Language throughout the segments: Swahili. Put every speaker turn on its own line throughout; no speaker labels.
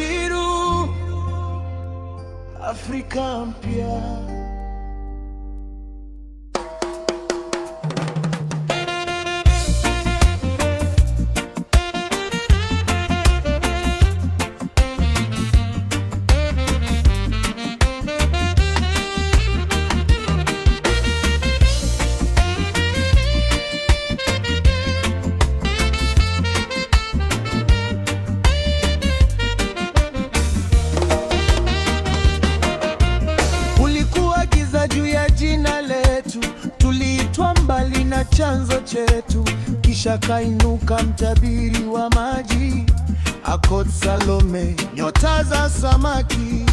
Kabiru, Afrika mpya. Tuliitwa mbali na chanzo chetu, kisha kainuka mtabiri wa maji, Akoth Salome, nyota za samaki.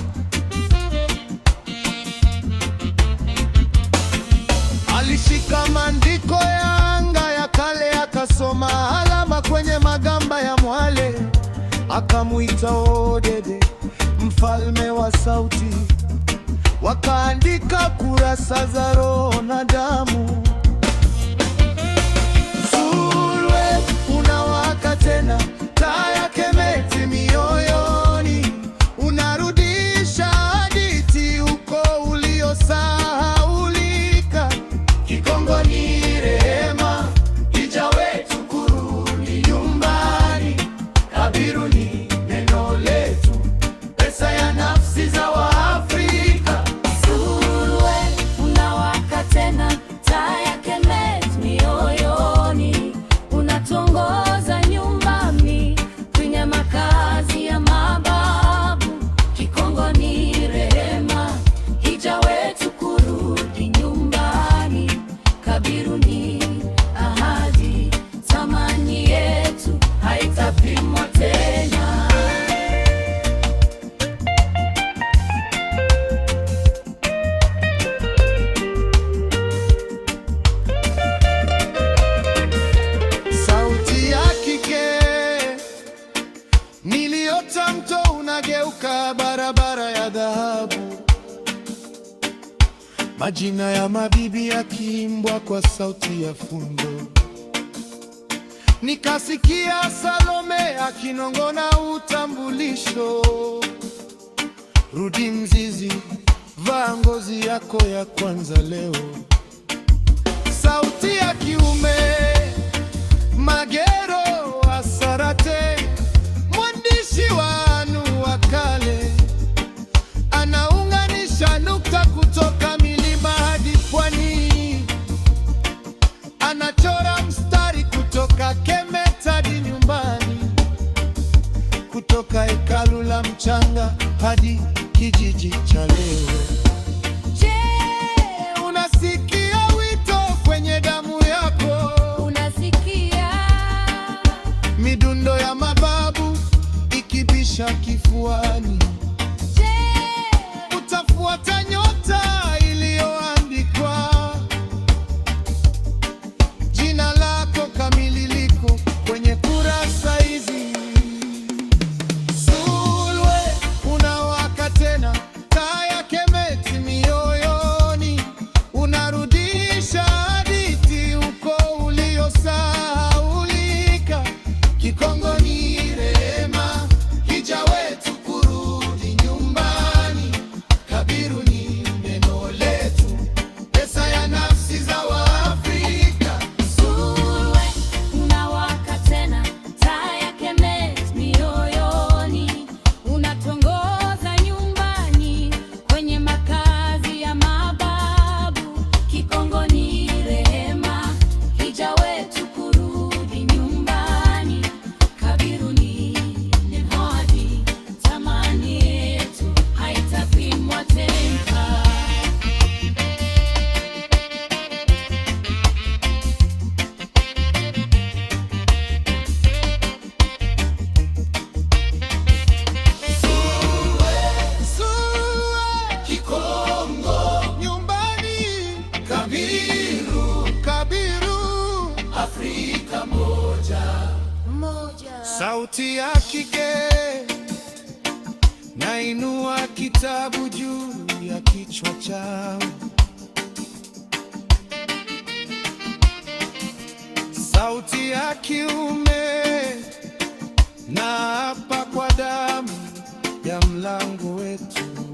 Alishika maandiko ya anga ya kale, akasoma alama kwenye magamba ya mwale, akamuita Odede, mfalme wa sauti. Wakaandika kurasa za roho na damu. Zulwe unawaka tena, taa ya Kemet mioyoni, unarudisha hadithi huko uliosahaulika. Kikongo ni rehema, hija wetu kurudi nyumbani. Kabiru ni neno letu, pesa ya nafsi za Waafrika. Niliota mto unageuka barabara ya dhahabu, majina ya mabibi yakiimbwa kwa sauti ya fundo. Nikasikia Salome akinong'ona utambulisho, rudi mzizi, vaa ngozi yako ya kwanza leo. Sauti ya kiume, Magero Asarate, mwandishi wanu wa kale, anaunganisha nukta kutoka milima hadi pwani. Anachora mstari kutoka Kemet hadi nyumbani, kutoka hekalu la mchanga hadi kijiji cha leo.
Je,
unasikia wito kwenye damu yako?
Unasikia
midundo ya mababu ikibisha kifuani.
Je,
utafuata nyota iliyoandikwa, jina lako kamili liko kwenye kurasa hizi. Zulwe unawaka tena, taa ya Kemet mioyoni, unarudisha hadithi huko uliosahaulika. Kikongo ni rehema, hija wetu kurudi nyumbani. Kabiru ni neno letu, pesa ya nafsi za Waafrika.
Zulwe unawaka tena, taa ya Kemet mioyoni, unatongoza nyumbani kwenye makazi ya mababu. Kikongo ni rehema, hija wetu kurudi nyumbani. Kabiru ni neno hadi, thamani yetu haitapimwa tena.
Zulwe, Kikongo nyumbani. Kabiru, Kabiru, Afrika moja. Sauti ya kike, nainua kitabu juu ya kichwa chao. Sauti ya kiume, na hapa kwa damu ya mlango wetu.